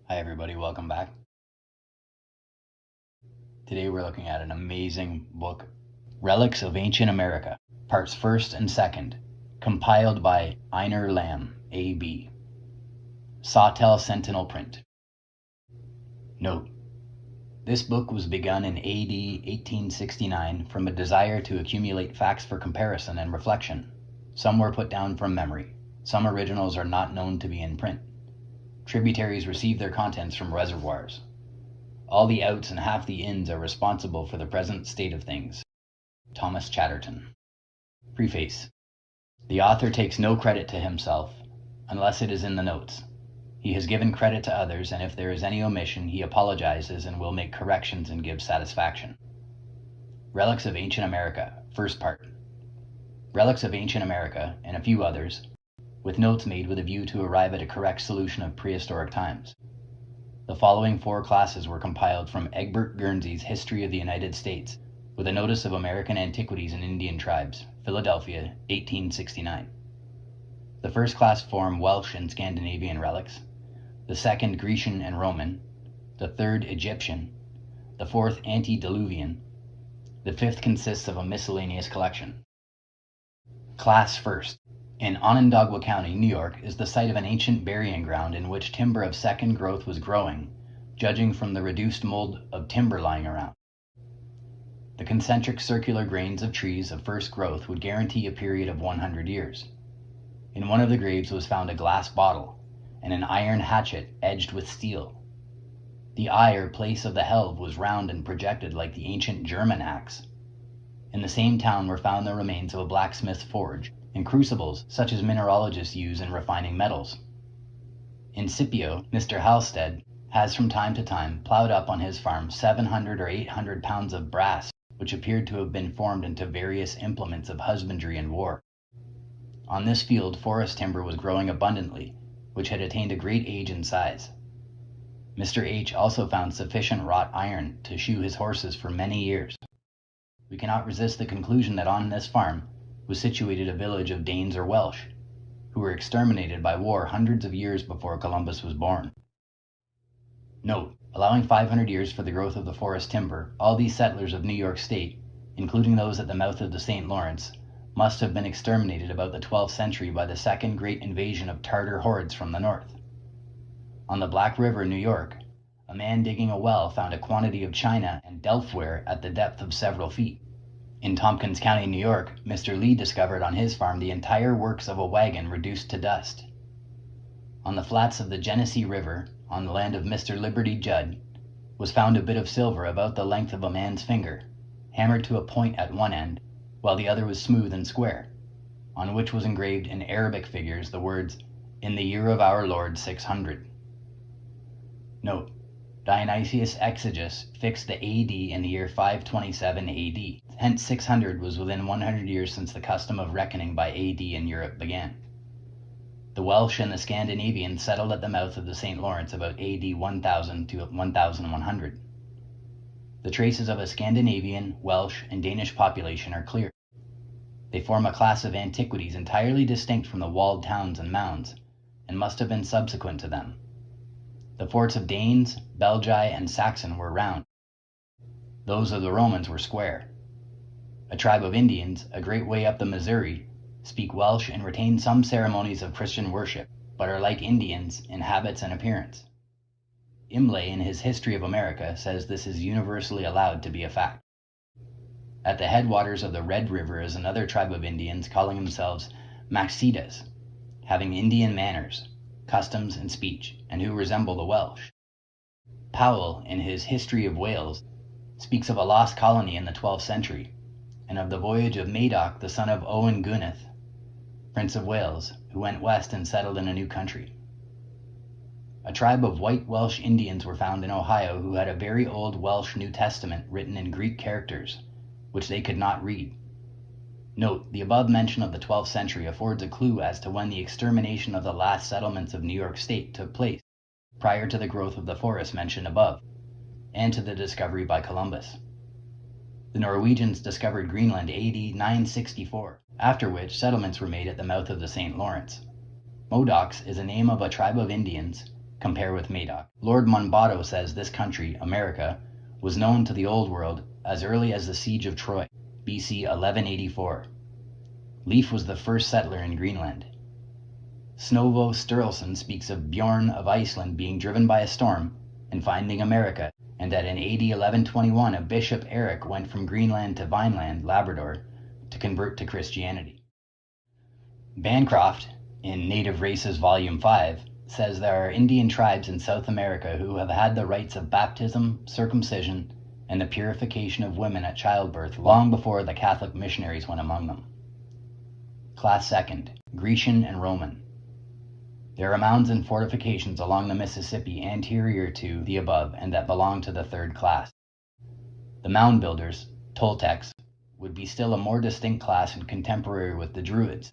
Hi everybody, welcome back. Today we're looking at an amazing book, Relics of Ancient America, Parts 1st and 2nd, compiled by Iner A.B. Sawtell Sentinel Print. Note: this book was begun in AD 1869 from a desire to accumulate facts for comparison and reflection. Some were put down from memory. Some originals are not known to be in print. Tributaries receive their contents from reservoirs. All the outs and half the ins are responsible for the present state of things. Thomas Chatterton. Preface. The author takes no credit to himself, unless it is in the notes. He has given credit to others, and if there is any omission, he apologizes and will make corrections and give satisfaction. Relics of Ancient America, first part. Relics of Ancient America, and a few others, with notes made with a view to arrive at a correct solution of prehistoric times. The following 4 classes were compiled from Egbert Guernsey's History of the United States, with a notice of American Antiquities and Indian Tribes, Philadelphia, 1869. The first class form Welsh and Scandinavian relics, the second Grecian and Roman, the third Egyptian, the fourth Antediluvian, the fifth consists of a miscellaneous collection. Class first. In Onondaga County, New York, is the site of an ancient burying ground in which timber of second growth was growing, judging from the reduced mold of timber lying around. The concentric circular grains of trees of first growth would guarantee a period of 100 years. In one of the graves was found a glass bottle and an iron hatchet edged with steel. The eye or place of the helve was round and projected like the ancient German axe. In the same town were found the remains of a blacksmith's forge and crucibles such as mineralogists use in refining metals. In Scipio, Mr. Halstead has from time to time plowed up on his farm 700 or 800 pounds of brass, which appeared to have been formed into various implements of husbandry and war. On this field forest timber was growing abundantly, which had attained a great age and size. Mr. H. also found sufficient wrought iron to shoe his horses for many years. We cannot resist the conclusion that on this farm was situated a village of Danes or Welsh, who were exterminated by war hundreds of years before Columbus was born. Note: allowing 500 years for the growth of the forest timber, all these settlers of New York State, including those at the mouth of the St. Lawrence, must have been exterminated about the 12th century by the second great invasion of Tartar hordes from the north. On the Black River, New York, a man digging a well found a quantity of china and delftware at the depth of several feet. In Tompkins County, New York, Mr. Lee discovered on his farm the entire works of a wagon reduced to dust. On the flats of the Genesee River, on the land of Mr. Liberty Judd, was found a bit of silver about the length of a man's finger, hammered to a point at one end, while the other was smooth and square, on which was engraved in Arabic figures the words, "In the year of our Lord 600. Note: Dionysius Exiguus fixed the AD in the year 527 AD. Hence 600 was within 100 years since the custom of reckoning by AD in Europe began. The Welsh and the Scandinavians settled at the mouth of the St. Lawrence about AD 1000 to 1100. The traces of a Scandinavian, Welsh, and Danish population are clear. They form a class of antiquities entirely distinct from the walled towns and mounds, and must have been subsequent to them. The forts of Danes, Belgae, and Saxon were round. Those of the Romans were square. A tribe of Indians, a great way up the Missouri, speak Welsh and retain some ceremonies of Christian worship, but are like Indians in habits and appearance. Imlay, in his History of America, says this is universally allowed to be a fact. At the headwaters of the Red River is another tribe of Indians calling themselves Maxedas, having Indian manners, customs, and speech, and who resemble the Welsh. Powell, in his History of Wales, speaks of a lost colony in the 12th century, and of the voyage of Madoc, the son of Owen Gwynedd, Prince of Wales, who went west and settled in a new country. A tribe of white Welsh Indians were found in Ohio who had a very old Welsh New Testament written in Greek characters, which they could not read. Note: the above mention of the 12th century affords a clue as to when the extermination of the last settlements of New York State took place, prior to the growth of the forest mentioned above, and to the discovery by Columbus. The Norwegians discovered Greenland AD 964, after which settlements were made at the mouth of the St. Lawrence. Modocs is a name of a tribe of Indians Compare with Madoc. Lord Monboddo says this country, America, was known to the Old World as early as the Siege of Troy, BC 1184. Leif was the first settler in Greenland. Snovo Sturluson speaks of Bjorn of Iceland being driven by a storm and finding America, and that in AD 1121 a Bishop Eric went from Greenland to Vineland, Labrador, to convert to Christianity. Bancroft, in Native Races Volume 5, says there are Indian tribes in South America who have had the rites of baptism, circumcision, and the purification of women at childbirth long before the Catholic missionaries went among them. Class 2nd, Grecian and Roman. There are mounds and fortifications along the Mississippi anterior to the above and that belong to the 3rd class. The mound builders, Toltecs, would be still a more distinct class and contemporary with the Druids.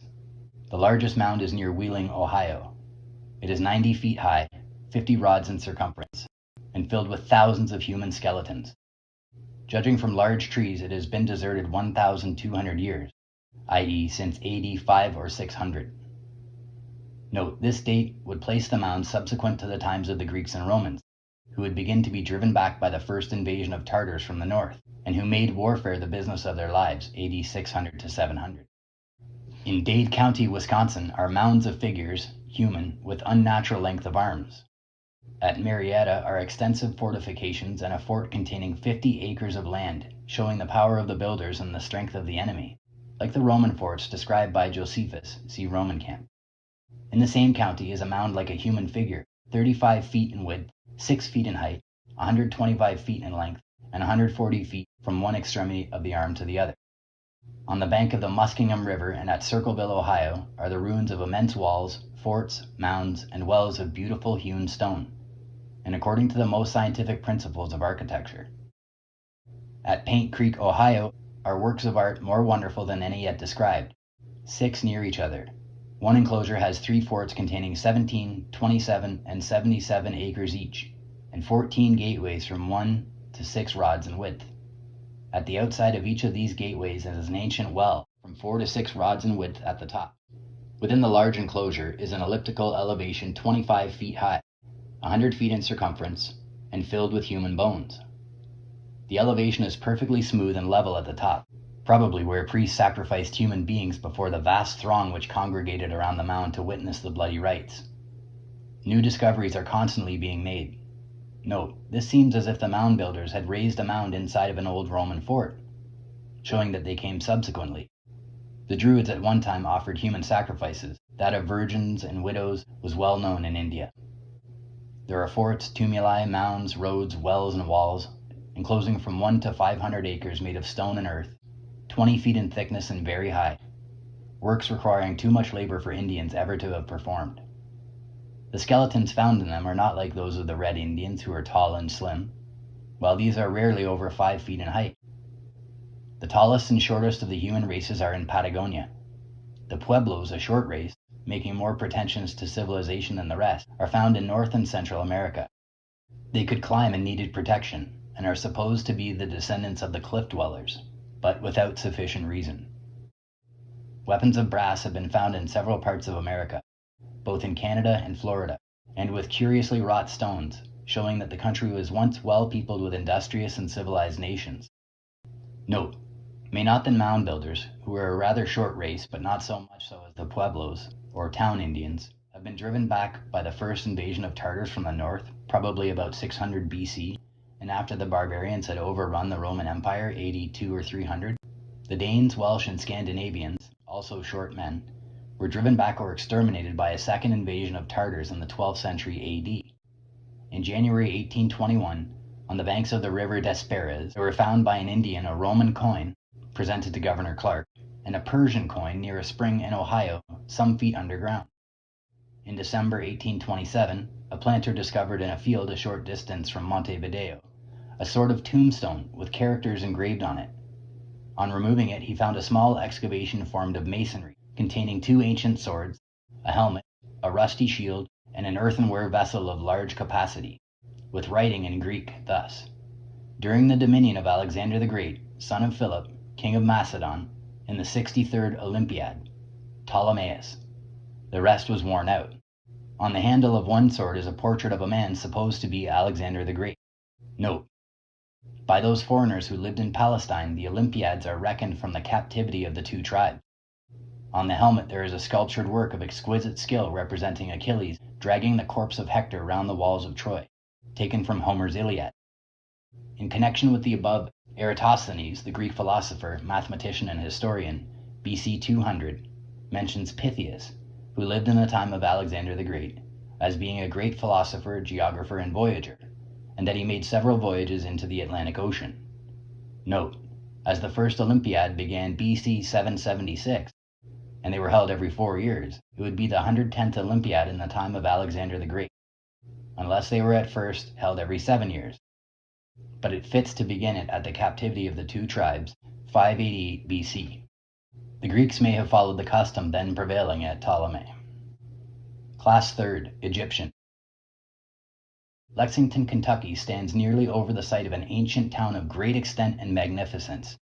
The largest mound is near Wheeling, Ohio. It is 90 feet high, 50 rods in circumference, and filled with thousands of human skeletons. Judging from large trees, it has been deserted 1,200 years, i.e. since AD 5 or 600. Note, this date would place the mound subsequent to the times of the Greeks and Romans, who would begin to be driven back by the first invasion of Tartars from the north, and who made warfare the business of their lives, AD 600 to 700. In Dade County, Wisconsin, are mounds of figures, human, with unnatural length of arms. At Marietta are extensive fortifications and a fort containing 50 acres of land, showing the power of the builders and the strength of the enemy, like the Roman forts described by Josephus, see Roman camp. In the same county is a mound like a human figure, 35 feet in width, 6 feet in height, 125 feet in length, and 140 feet from one extremity of the arm to the other. On the bank of the Muskingum River and at Circleville, Ohio, are the ruins of immense walls, forts, mounds, and wells of beautiful hewn stone, and according to the most scientific principles of architecture. At Paint Creek, Ohio, are works of art more wonderful than any yet described, 6 near each other. One enclosure has 3 forts containing 17, 27, and 77 acres each, and 14 gateways from 1 to 6 rods in width. At the outside of each of these gateways is an ancient well, from 4 to 6 rods in width at the top. Within the large enclosure is an elliptical elevation 25 feet high, 100 feet in circumference, and filled with human bones. The elevation is perfectly smooth and level at the top, probably where priests sacrificed human beings before the vast throng which congregated around the mound to witness the bloody rites. New discoveries are constantly being made. Note, this seems as if the mound builders had raised a mound inside of an old Roman fort, showing that they came subsequently. The Druids at one time offered human sacrifices. That of virgins and widows was well known in India. There are forts, tumuli, mounds, roads, wells, and walls, enclosing from 1 to 500 acres made of stone and earth, 20 feet in thickness and very high, works requiring too much labor for Indians ever to have performed. The skeletons found in them are not like those of the Red Indians, who are tall and slim, while these are rarely over 5 feet in height. The tallest and shortest of the human races are in Patagonia. The Pueblos, a short race, making more pretensions to civilization than the rest, are found in North and Central America. They could climb and needed protection, and are supposed to be the descendants of the cliff dwellers, but without sufficient reason. Weapons of brass have been found in several parts of America, both in Canada and Florida, and with curiously wrought stones, showing that the country was once well peopled with industrious and civilized nations. Note, may not the mound builders, who were a rather short race but not so much so as the Pueblos, or town Indians, have been driven back by the first invasion of Tartars from the north, probably about 600 BC, and after the barbarians had overrun the Roman Empire, AD 2 or 300, the Danes, Welsh, and Scandinavians, also short men, were driven back or exterminated by a second invasion of Tartars in the 12th century AD. In January 1821, on the banks of the river Desperes, there were found by an Indian a Roman coin, presented to Governor Clark, and a Persian coin near a spring in Ohio, some feet underground. In December 1827, a planter discovered in a field a short distance from Montevideo a sort of tombstone with characters engraved on it. On removing it, he found a small excavation formed of masonry, containing 2 ancient swords, a helmet, a rusty shield, and an earthenware vessel of large capacity, with writing in Greek thus: "During the dominion of Alexander the Great, son of Philip, king of Macedon, in the 63rd Olympiad, Ptolemaeus." The rest was worn out. On the handle of one sword is a portrait of a man supposed to be Alexander the Great. Note: by those foreigners who lived in Palestine, the Olympiads are reckoned from the captivity of the two tribes. On the helmet there is a sculptured work of exquisite skill representing Achilles dragging the corpse of Hector round the walls of Troy, taken from Homer's Iliad. In connection with the above, Eratosthenes, the Greek philosopher, mathematician, and historian, BC 200, mentions Pythias, who lived in the time of Alexander the Great, as being a great philosopher, geographer, and voyager, and that he made several voyages into the Atlantic Ocean. Note: as the first Olympiad began BC 776, and they were held every 4 years, it would be the 110th Olympiad in the time of Alexander the Great, unless they were at first held every 7 years. But it fits to begin it at the captivity of the two tribes, 588 BC. The Greeks may have followed the custom then prevailing at Ptolemy. Class 3rd, Egyptian. Lexington, Kentucky stands nearly over the site of an ancient town of great extent and magnificence,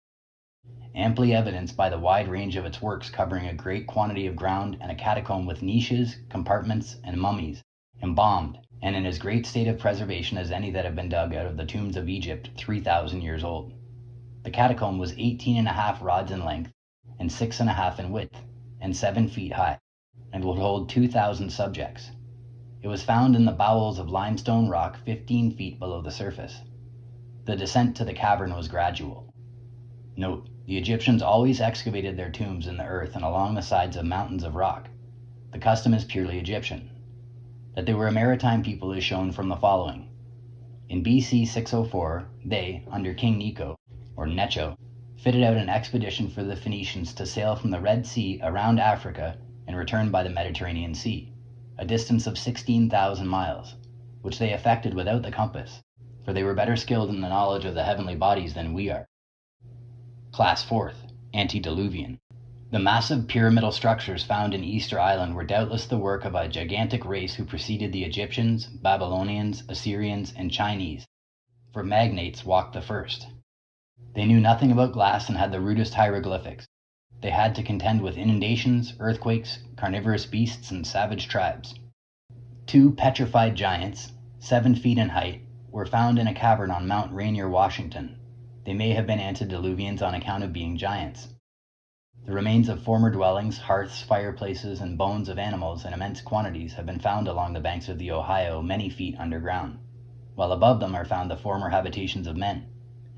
amply evidenced by the wide range of its works covering a great quantity of ground and a catacomb with niches, compartments, and mummies, embalmed, and in as great state of preservation as any that have been dug out of the tombs of Egypt 3,000 years old. The catacomb was 18.5 rods in length, and 6.5 in width, and 7 feet high, and would hold 2,000 subjects. It was found in the bowels of limestone rock 15 feet below the surface. The descent to the cavern was gradual. Note: the Egyptians always excavated their tombs in the earth and along the sides of mountains of rock. The custom is purely Egyptian. That they were a maritime people is shown from the following. In BC 604, they, under King Necho, or Necho, fitted out an expedition for the Phoenicians to sail from the Red Sea around Africa and return by the Mediterranean Sea, a distance of 16,000 miles, which they effected without the compass, for they were better skilled in the knowledge of the heavenly bodies than we are. Class 4th, Antediluvian. The massive pyramidal structures found in Easter Island were doubtless the work of a gigantic race who preceded the Egyptians, Babylonians, Assyrians, and Chinese, for magnates walked the first. They knew nothing about glass and had the rudest hieroglyphics. They had to contend with inundations, earthquakes, carnivorous beasts, and savage tribes. 2 petrified giants, 7 feet in height, were found in a cavern on Mount Rainier, Washington. They may have been antediluvians on account of being giants. The remains of former dwellings, hearths, fireplaces, and bones of animals in immense quantities have been found along the banks of the Ohio many feet underground, while above them are found the former habitations of men,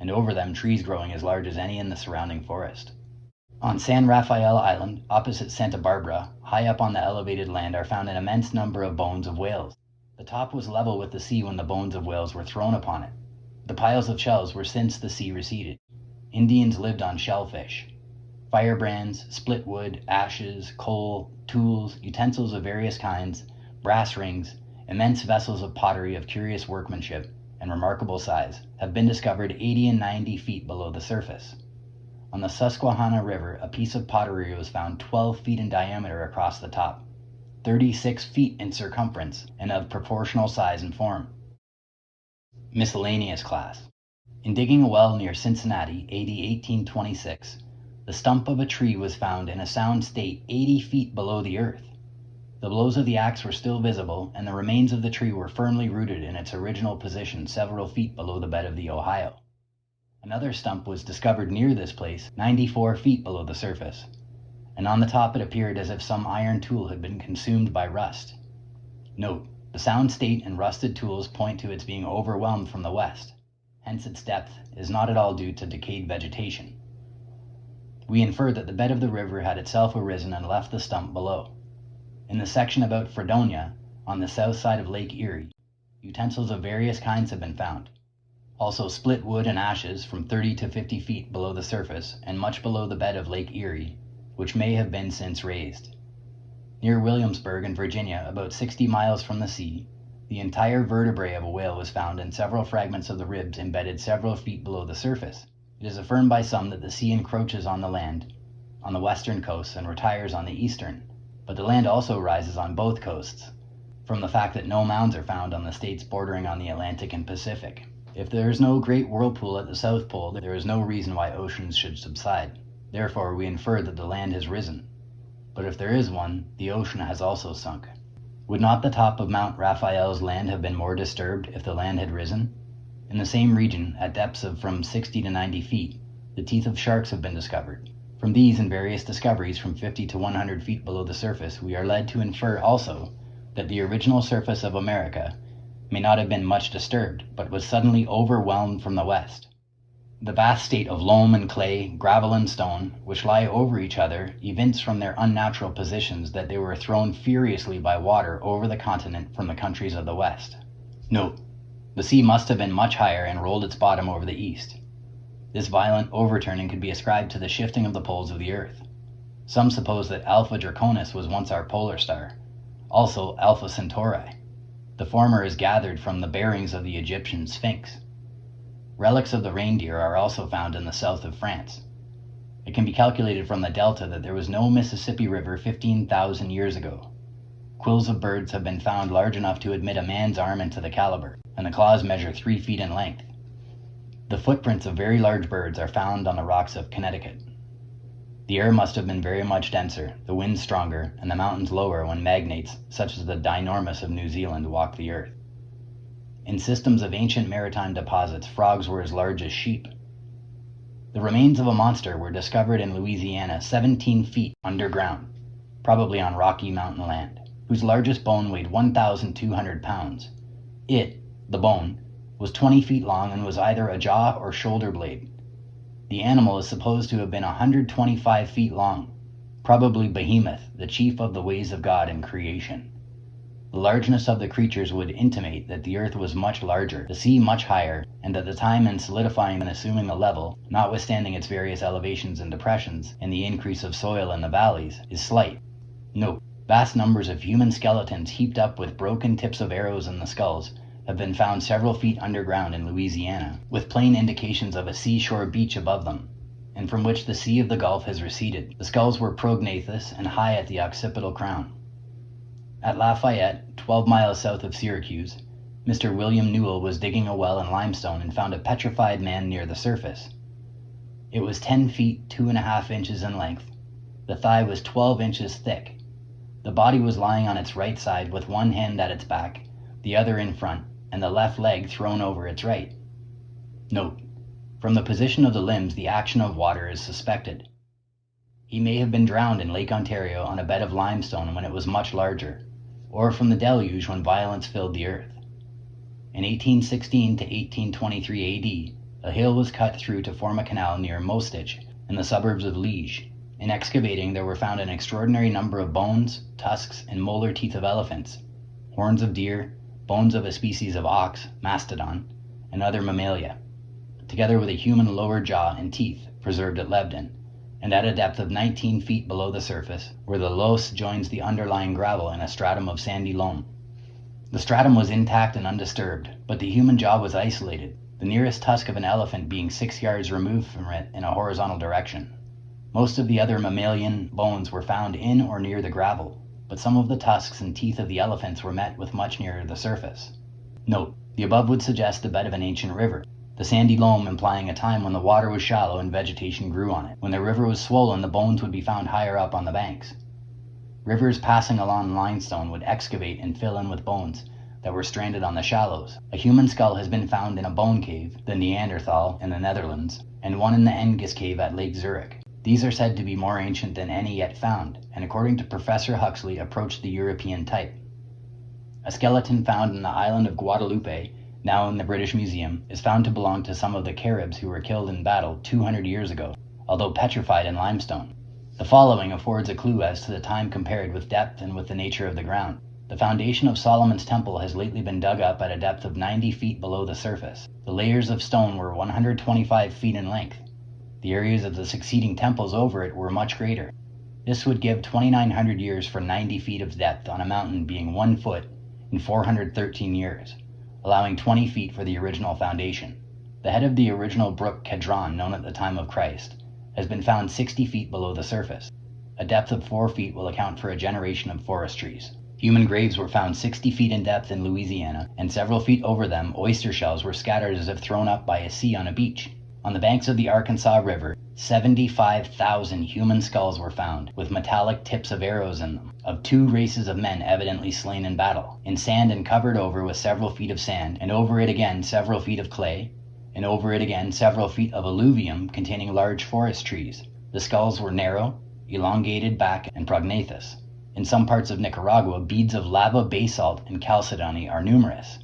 and over them trees growing as large as any in the surrounding forest. On San Rafael Island, opposite Santa Barbara, high up on the elevated land, are found an immense number of bones of whales. The top was level with the sea when the bones of whales were thrown upon it. The piles of shells were since the sea receded. Indians lived on shellfish. Firebrands, split wood, ashes, coal, tools, utensils of various kinds, brass rings, immense vessels of pottery of curious workmanship and remarkable size have been discovered 80 and 90 feet below the surface. On the Susquehanna River, a piece of pottery was found 12 feet in diameter across the top, 36 feet in circumference, and of proportional size and form. Miscellaneous class. In digging a well near Cincinnati, AD 1826, the stump of a tree was found in a sound state 80 feet below the earth. The blows of the axe were still visible, and the remains of the tree were firmly rooted in its original position several feet below the bed of the Ohio. Another stump was discovered near this place, 94 feet below the surface, and on the top it appeared as if some iron tool had been consumed by rust. Note: the sound state and rusted tools point to its being overwhelmed from the west, hence its depth is not at all due to decayed vegetation. We infer that the bed of the river had itself arisen and left the stump below. In the section about Fredonia, on the south side of Lake Erie, utensils of various kinds have been found. Also split wood and ashes from 30 to 50 feet below the surface and much below the bed of Lake Erie, which may have been since raised. Near Williamsburg in Virginia, about 60 miles from the sea, the entire vertebrae of a whale was found and several fragments of the ribs embedded several feet below the surface. It is affirmed by some that the sea encroaches on the land on the western coast and retires on the eastern, but the land also rises on both coasts, from the fact that no mounds are found on the states bordering on the Atlantic and Pacific. If there is no great whirlpool at the South Pole, there is no reason why oceans should subside. Therefore, we infer that the land has risen. But if there is one, the ocean has also sunk. Would not the top of Mount Raphael's land have been more disturbed if the land had risen? In the same region, at depths of from 60 to 90 feet, the teeth of sharks have been discovered. From these and various discoveries from 50 to 100 feet below the surface, we are led to infer also that the original surface of America may not have been much disturbed, but was suddenly overwhelmed from the west. The vast state of loam and clay, gravel and stone, which lie over each other, evince from their unnatural positions that they were thrown furiously by water over the continent from the countries of the west. Note: the sea must have been much higher and rolled its bottom over the east. This violent overturning could be ascribed to the shifting of the poles of the earth. Some suppose that Alpha Draconis was once our polar star, also Alpha Centauri. The former is gathered from the bearings of the Egyptian Sphinx. Relics of the reindeer are also found in the south of France. It can be calculated from the delta that there was no Mississippi River 15,000 years ago. Quills of birds have been found large enough to admit a man's arm into the caliber, and the claws measure 3 feet in length. The footprints of very large birds are found on the rocks of Connecticut. The air must have been very much denser, the winds stronger, and the mountains lower when magnates, such as the dinormus of New Zealand, walked the earth. In systems of ancient maritime deposits, frogs were as large as sheep. The remains of a monster were discovered in Louisiana 17 feet underground, probably on rocky mountain land, whose largest bone weighed 1,200 pounds. It, the bone, was 20 feet long and was either a jaw or shoulder blade. The animal is supposed to have been 125 feet long, probably Behemoth, the chief of the ways of God in creation. The largeness of the creatures would intimate that the earth was much larger, the sea much higher, and that the time in solidifying and assuming the level, notwithstanding its various elevations and depressions, and the increase of soil in the valleys, is slight. Note: vast numbers of human skeletons heaped up with broken tips of arrows in the skulls have been found several feet underground in Louisiana, with plain indications of a seashore beach above them, and from which the sea of the Gulf has receded. The skulls were prognathous and high at the occipital crown. At Lafayette, 12 miles south of Syracuse, Mr. William Newell was digging a well in limestone and found a petrified man near the surface. It was 10 feet 2.5 inches in length. The thigh was 12 inches thick. The body was lying on its right side with one hand at its back, the other in front, and the left leg thrown over its right. Note: from the position of the limbs, the action of water is suspected. He may have been drowned in Lake Ontario on a bed of limestone when it was much larger, or from the deluge when violence filled the earth. In 1816 to 1823 AD, a hill was cut through to form a canal near Mostich in the suburbs of Liege. In excavating, there were found an extraordinary number of bones, tusks, and molar teeth of elephants, horns of deer, bones of a species of ox, mastodon, and other mammalia, together with a human lower jaw and teeth preserved at Lebden, and at a depth of 19 feet below the surface, where the loess joins the underlying gravel in a stratum of sandy loam. The stratum was intact and undisturbed, but the human jaw was isolated, the nearest tusk of an elephant being 6 yards removed from it in a horizontal direction. Most of the other mammalian bones were found in or near the gravel, but some of the tusks and teeth of the elephants were met with much nearer the surface. Note: the above would suggest the bed of an ancient river, the sandy loam implying a time when the water was shallow and vegetation grew on it. When the river was swollen, the bones would be found higher up on the banks. Rivers passing along limestone would excavate and fill in with bones that were stranded on the shallows. A human skull has been found in a bone cave, the Neanderthal in the Netherlands, and one in the Engis cave at Lake Zurich. These are said to be more ancient than any yet found, and according to Professor Huxley, approach the European type. A skeleton found in the island of Guadeloupe, now in the British Museum, is found to belong to some of the Caribs who were killed in battle 200 years ago, although petrified in limestone. The following affords a clue as to the time compared with depth and with the nature of the ground. The foundation of Solomon's temple has lately been dug up at a depth of 90 feet below the surface. The layers of stone were 125 feet in length. The areas of the succeeding temples over it were much greater. This would give 2,900 years for 90 feet of depth on a mountain being 1 foot in 413 years, allowing 20 feet for the original foundation. The head of the original brook Kedron, known at the time of Christ, has been found 60 feet below the surface. A depth of 4 feet will account for a generation of forest trees. Human graves were found 60 feet in depth in Louisiana, and several feet over them oyster shells were scattered as if thrown up by a sea on a beach. On the banks of the Arkansas River, 75,000 human skulls were found, with metallic tips of arrows in them, of two races of men evidently slain in battle, in sand and covered over with several feet of sand, and over it again several feet of clay, and over it again several feet of alluvium containing large forest trees. The skulls were narrow, elongated back, and prognathous. In some parts of Nicaragua, beads of lava, basalt, and chalcedony are numerous.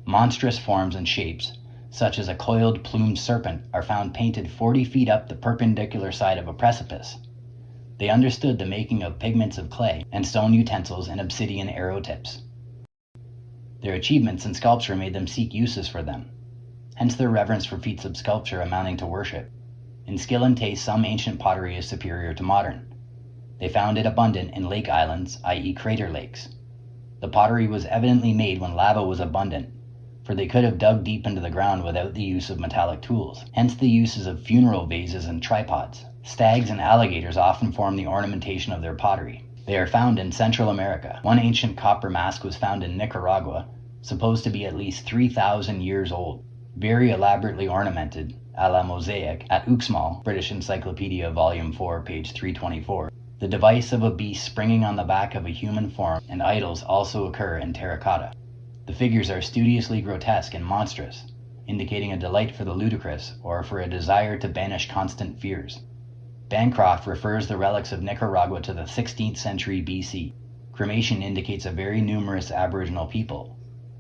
Monstrous forms and shapes, such as a coiled plumed serpent, are found painted 40 feet up the perpendicular side of a precipice. They understood the making of pigments of clay and stone utensils and obsidian arrow tips. Their achievements in sculpture made them seek uses for them, hence their reverence for feats of sculpture amounting to worship. In skill and taste, some ancient pottery is superior to modern. They found it abundant in lake islands, i.e. crater lakes. The pottery was evidently made when lava was abundant, for they could have dug deep into the ground without the use of metallic tools, hence the uses of funeral vases and tripods. Stags and alligators often form the ornamentation of their pottery. They are found in Central America. One ancient copper mask was found in Nicaragua, supposed to be at least 3,000 years old, very elaborately ornamented, a la mosaic, at Uxmal, British Encyclopedia Volume 4, page 324. The device of a beast springing on the back of a human form and idols also occur in terracotta. The figures are studiously grotesque and monstrous, indicating a delight for the ludicrous or for a desire to banish constant fears. Bancroft refers the relics of Nicaragua to the 16th century BC. Cremation indicates a very numerous Aboriginal people,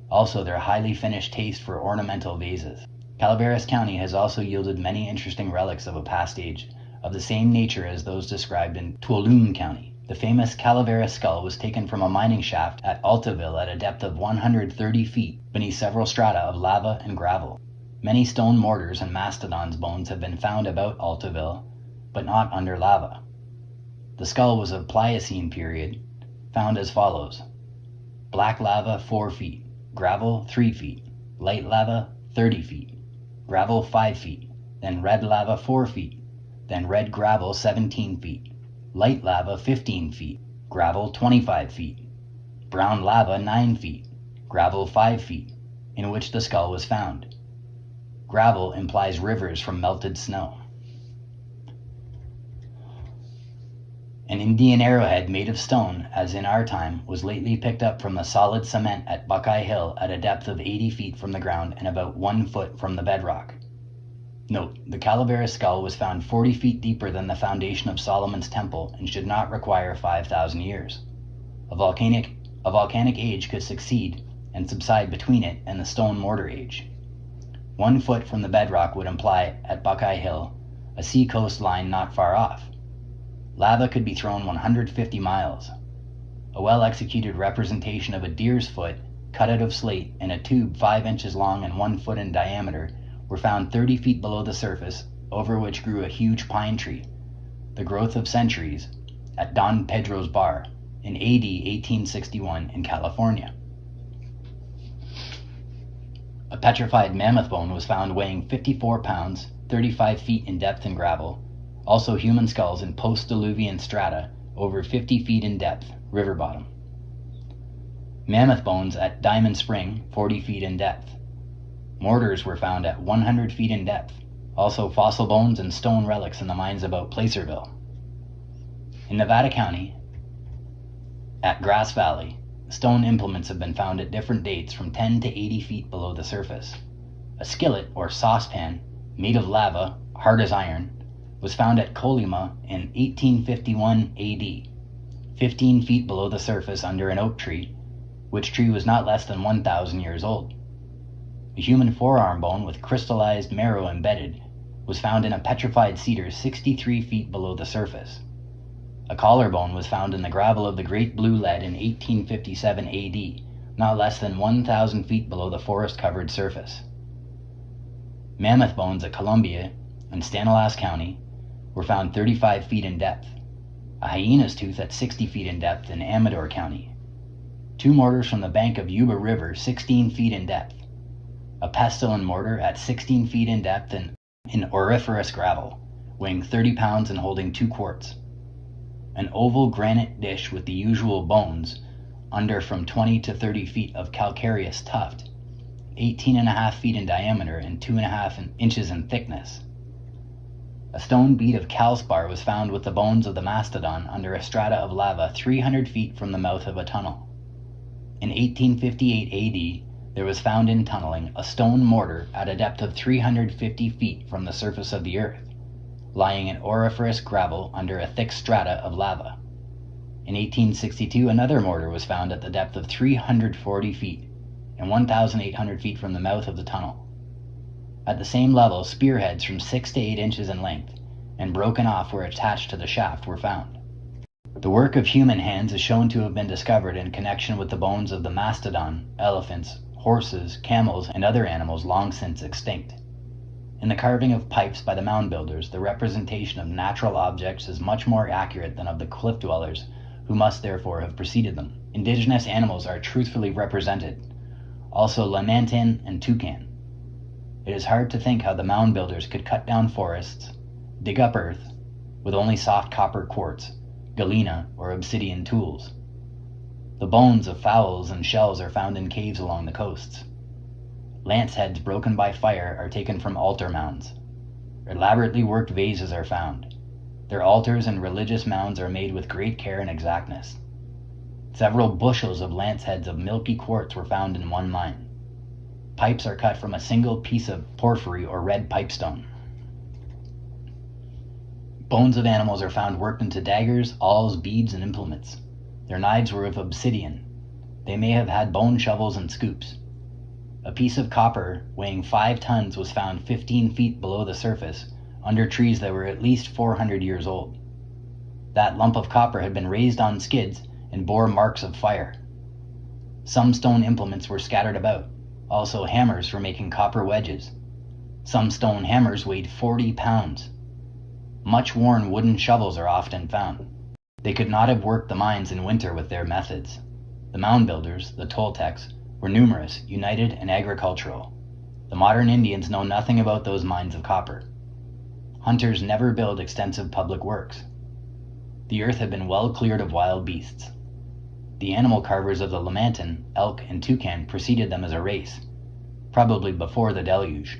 also their highly finished taste for ornamental vases. Calaveras County has also yielded many interesting relics of a past age, of the same nature as those described in Tuolumne County. The famous Calaveras skull was taken from a mining shaft at Altaville at a depth of 130 feet beneath several strata of lava and gravel. Many stone mortars and mastodons' bones have been found about Altaville, but not under lava. The skull was of Pliocene period, found as follows: black lava 4 feet, gravel 3 feet, light lava 30 feet, gravel 5 feet, then red lava 4 feet, then red gravel 17 feet, light lava 15 feet, gravel 25 feet, brown lava 9 feet, gravel 5 feet, in which the skull was found. Gravel implies rivers from melted snow. An Indian arrowhead made of stone, as in our time, was lately picked up from the solid cement at Buckeye Hill at a depth of 80 feet from the ground and about 1 foot from the bedrock. Note, the Calaveras skull was found 40 feet deeper than the foundation of Solomon's temple and should not require 5,000 years. A volcanic age could succeed and subside between it and the stone mortar age. 1 foot from the bedrock would imply, at Buckeye Hill, a sea coast line not far off. Lava could be thrown 150 miles. A well-executed representation of a deer's foot, cut out of slate, in a tube 5 inches long and 1 foot in diameter, were found 30 feet below the surface, over which grew a huge pine tree, the growth of centuries, at Don Pedro's Bar, in AD 1861 in California. A petrified mammoth bone was found weighing 54 pounds, 35 feet in depth in gravel, also human skulls in post-diluvian strata, over 50 feet in depth, river bottom. Mammoth bones at Diamond Spring, 40 feet in depth. Mortars were found at 100 feet in depth, also fossil bones and stone relics in the mines about Placerville. In Nevada County, at Grass Valley, stone implements have been found at different dates from 10 to 80 feet below the surface. A skillet or saucepan, made of lava, hard as iron, was found at Colima in 1851 AD, 15 feet below the surface under an oak tree, which tree was not less than 1,000 years old. A human forearm bone with crystallized marrow embedded was found in a petrified cedar 63 feet below the surface. A collarbone was found in the gravel of the Great Blue Lead in 1857 AD, not less than 1,000 feet below the forest-covered surface. Mammoth bones at Columbia and Stanislaus County were found 35 feet in depth. A hyena's tooth at 60 feet in depth in Amador County. 2 mortars from the bank of Yuba River 16 feet in depth. A pestle mortar at 16 feet in depth in auriferous gravel, weighing 30 pounds and holding 2 quarts. An oval granite dish with the usual bones, under from 20 to 30 feet of calcareous tuft, 18.5 feet in diameter and 2.5 inches in thickness. A stone bead of calspar was found with the bones of the mastodon under a strata of lava 300 feet from the mouth of a tunnel. In 1858 AD, there was found in tunneling a stone mortar at a depth of 350 feet from the surface of the earth, lying in auriferous gravel under a thick strata of lava. In 1862, another mortar was found at the depth of 340 feet and 1,800 feet from the mouth of the tunnel. At the same level, spearheads from 6 to 8 inches in length and broken off where attached to the shaft were found. The work of human hands is shown to have been discovered in connection with the bones of the mastodon, elephants, horses, camels, and other animals long since extinct. In the carving of pipes by the mound builders, the representation of natural objects is much more accurate than of the cliff dwellers, who must therefore have preceded them. Indigenous animals are truthfully represented, also lamantine and toucan. It is hard to think how the mound builders could cut down forests, dig up earth, with only soft copper quartz, galena, or obsidian tools. The bones of fowls and shells are found in caves along the coasts. Lance heads broken by fire are taken from altar mounds. Elaborately worked vases are found. Their altars and religious mounds are made with great care and exactness. Several bushels of lance heads of milky quartz were found in one mine. Pipes are cut from a single piece of porphyry or red pipestone. Bones of animals are found worked into daggers, awls, beads, and implements. Their knives were of obsidian. They may have had bone shovels and scoops. A piece of copper weighing 5 tons was found 15 feet below the surface, under trees that were at least 400 years old. That lump of copper had been raised on skids and bore marks of fire. Some stone implements were scattered about, also hammers for making copper wedges. Some stone hammers weighed 40 pounds. Much worn wooden shovels are often found. They could not have worked the mines in winter with their methods. The mound builders, the Toltecs, were numerous, united, and agricultural. The modern Indians know nothing about those mines of copper. Hunters never build extensive public works. The earth had been well cleared of wild beasts. The animal carvers of the lamantine, elk, and toucan preceded them as a race, probably before the deluge.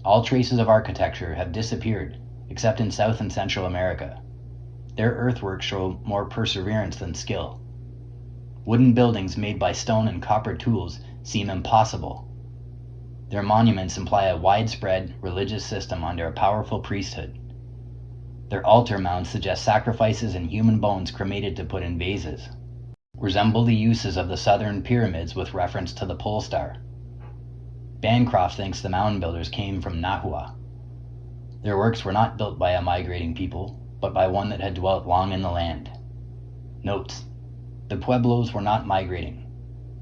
All traces of architecture have disappeared, except in South and Central America. Their earthworks show more perseverance than skill. Wooden buildings made by stone and copper tools seem impossible. Their monuments imply a widespread religious system under a powerful priesthood. Their altar mounds suggest sacrifices and human bones cremated to put in vases. Resemble the uses of the southern pyramids with reference to the pole star. Bancroft thinks the mound builders came from Nahua. Their works were not built by a migrating people, but by one that had dwelt long in the land. Notes: the Pueblos were not migrating.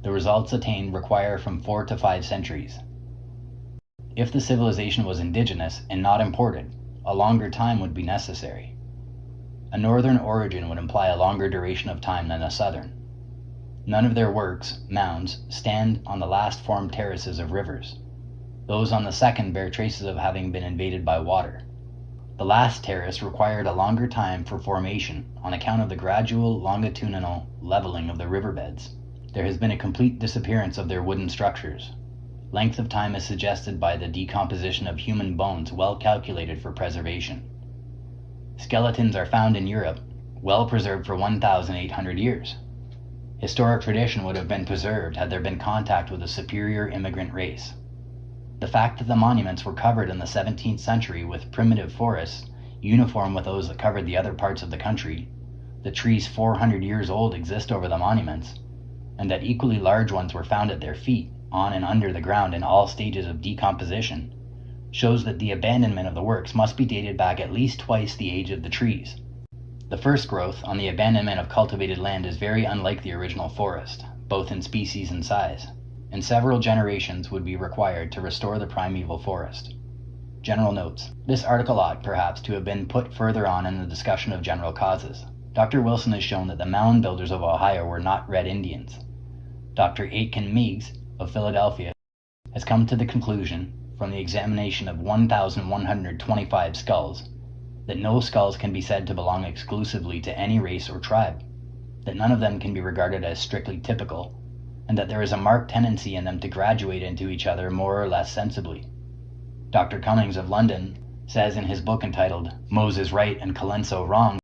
The results attained require from 4 to 5 centuries. If the civilization was indigenous and not imported, a longer time would be necessary. A northern origin would imply a longer duration of time than a southern. None of their works, mounds, stand on the last formed terraces of rivers. Those on the second bear traces of having been invaded by water. The last terrace required a longer time for formation on account of the gradual longitudinal leveling of the riverbeds. There has been a complete disappearance of their wooden structures. Length of time is suggested by the decomposition of human bones well calculated for preservation. Skeletons are found in Europe, well preserved for 1,800 years. Historic tradition would have been preserved had there been contact with a superior immigrant race. The fact that the monuments were covered in the 17th century with primitive forests, uniform with those that covered the other parts of the country, that trees 400 years old exist over the monuments, and that equally large ones were found at their feet, on and under the ground in all stages of decomposition, shows that the abandonment of the works must be dated back at least twice the age of the trees. The first growth on the abandonment of cultivated land is very unlike the original forest, both in species and size, and several generations would be required to restore the primeval forest. General notes. This article ought, perhaps, to have been put further on in the discussion of general causes. Dr. Wilson has shown that the mound builders of Ohio were not Red Indians. Dr. Aitken Meigs of Philadelphia has come to the conclusion, from the examination of 1,125 skulls, that no skulls can be said to belong exclusively to any race or tribe, that none of them can be regarded as strictly typical, and that there is a marked tendency in them to graduate into each other more or less sensibly. Dr. Cummings of London says in his book entitled Moses Right and Colenso Wrong,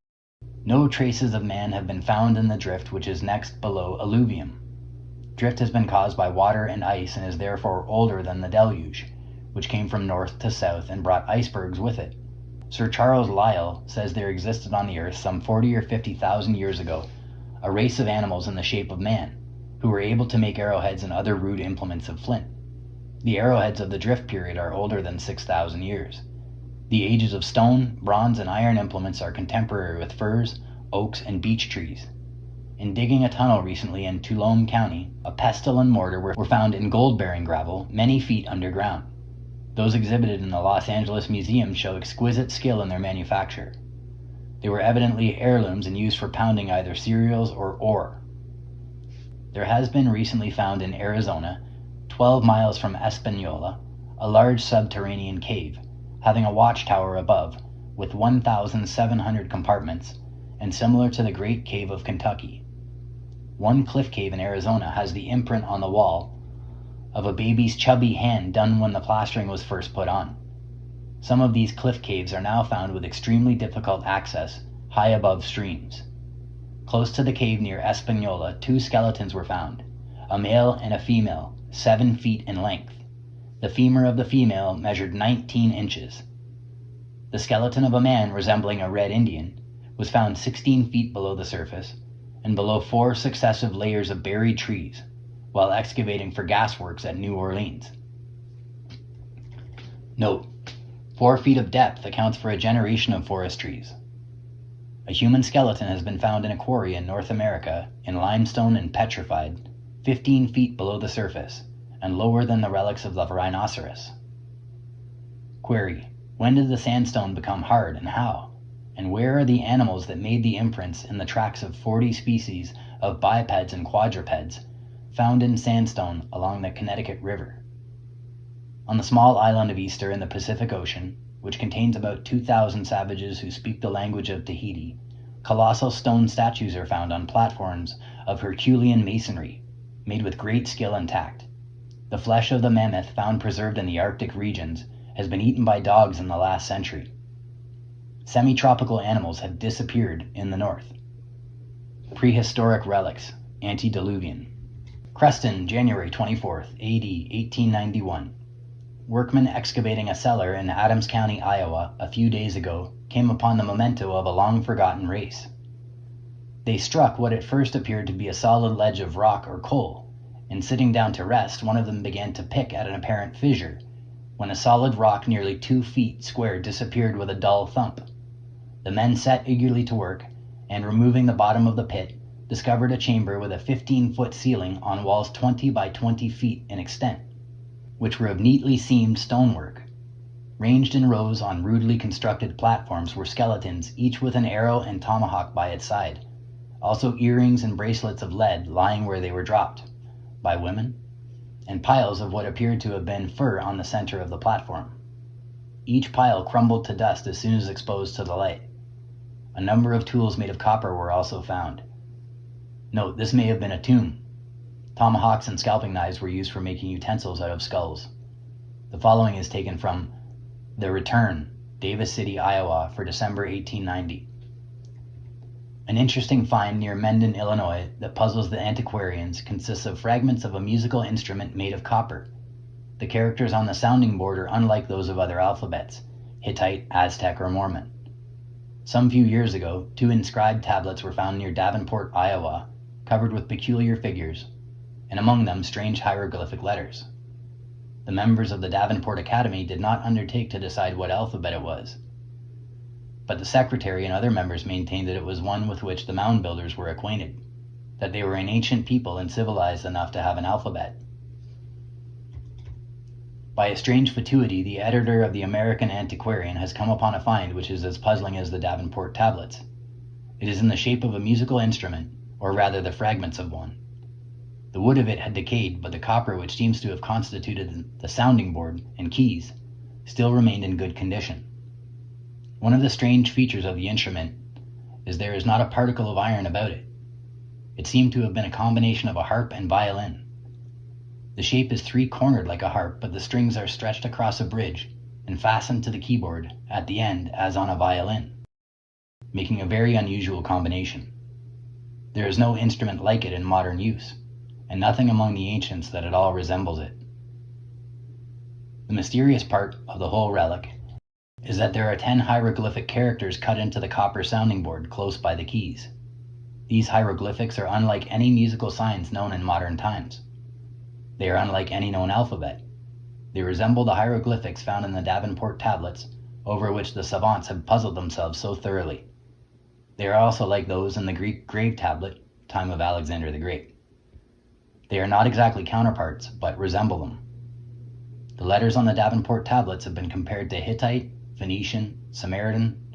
no traces of man have been found in the drift which is next below alluvium. Drift has been caused by water and ice and is therefore older than the deluge, which came from north to south and brought icebergs with it. Sir Charles Lyell says there existed on the earth some 40 or 50,000 years ago a race of animals in the shape of man, who were able to make arrowheads and other rude implements of flint. The arrowheads of the drift period are older than 6,000 years. The ages of stone, bronze, and iron implements are contemporary with firs, oaks, and beech trees. In digging a tunnel recently in Tuolumne County, a pestle and mortar were found in gold-bearing gravel many feet underground. Those exhibited in the Los Angeles Museum show exquisite skill in their manufacture. They were evidently heirlooms and used for pounding either cereals or ore. There has been recently found in Arizona, 12 miles from Espanola, a large subterranean cave, having a watchtower above, with 1,700 compartments, and similar to the Great Cave of Kentucky. One cliff cave in Arizona has the imprint on the wall of a baby's chubby hand done when the plastering was first put on. Some of these cliff caves are now found with extremely difficult access, high above streams. Close to the cave near Espanola, 2 skeletons were found, a male and a female, 7 feet in length. The femur of the female measured 19 inches. The skeleton of a man resembling a Red Indian was found 16 feet below the surface and below 4 successive layers of buried trees while excavating for gasworks at New Orleans. Note: 4 feet of depth accounts for a generation of forest trees. A human skeleton has been found in a quarry in North America in limestone and petrified, 15 feet below the surface and lower than the relics of the rhinoceros. Query: when did the sandstone become hard and how? And where are the animals that made the imprints in the tracks of 40 species of bipeds and quadrupeds found in sandstone along the Connecticut River? On the small island of Easter in the Pacific Ocean, which contains about 2,000 savages who speak the language of Tahiti, colossal stone statues are found on platforms of Herculean masonry, made with great skill and tact. The flesh of the mammoth found preserved in the Arctic regions has been eaten by dogs in the last century. Semi-tropical animals have disappeared in the north. Prehistoric relics, antediluvian. Creston, January 24th, AD 1891. Workmen excavating a cellar in Adams County, Iowa, a few days ago came upon the memento of a long-forgotten race. They struck what at first appeared to be a solid ledge of rock or coal, and sitting down to rest, one of them began to pick at an apparent fissure, when a solid rock nearly 2 feet square disappeared with a dull thump. The men set eagerly to work, and removing the bottom of the pit, discovered a chamber with a 15-foot ceiling on walls 20 by 20 feet in extent, which were of neatly seamed stonework. Ranged in rows on rudely constructed platforms were skeletons, each with an arrow and tomahawk by its side, also earrings and bracelets of lead lying where they were dropped, by women, and piles of what appeared to have been fur on the center of the platform. Each pile crumbled to dust as soon as exposed to the light. A number of tools made of copper were also found. Note: this may have been a tomb. Tomahawks and scalping knives were used for making utensils out of skulls. The following is taken from The Return, Davis City, Iowa, for December 1890. An interesting find near Mendon, Illinois, that puzzles the antiquarians consists of fragments of a musical instrument made of copper. The characters on the sounding board are unlike those of other alphabets, Hittite, Aztec, or Mormon. Some few years ago, 2 inscribed tablets were found near Davenport, Iowa, covered with peculiar figures, and among them strange hieroglyphic letters. The members of the Davenport Academy did not undertake to decide what alphabet it was, but the secretary and other members maintained that it was one with which the mound builders were acquainted, that they were an ancient people and civilized enough to have an alphabet. By a strange fatuity, the editor of the American Antiquarian has come upon a find which is as puzzling as the Davenport tablets. It is in the shape of a musical instrument, or rather the fragments of one. The wood of it had decayed, but the copper which seems to have constituted the sounding board and keys still remained in good condition. One of the strange features of the instrument is there is not a particle of iron about it. It seemed to have been a combination of a harp and violin. The shape is 3-cornered like a harp, but the strings are stretched across a bridge, and fastened to the keyboard at the end as on a violin, making a very unusual combination. There is no instrument like it in modern use, and nothing among the ancients that at all resembles it. The mysterious part of the whole relic is that there are 10 hieroglyphic characters cut into the copper sounding board close by the keys. These hieroglyphics are unlike any musical signs known in modern times. They are unlike any known alphabet. They resemble the hieroglyphics found in the Davenport tablets, over which the savants have puzzled themselves so thoroughly. They are also like those in the Greek grave tablet, time of Alexander the Great. They are not exactly counterparts, but resemble them. The letters on the Davenport tablets have been compared to Hittite, Phoenician, Samaritan,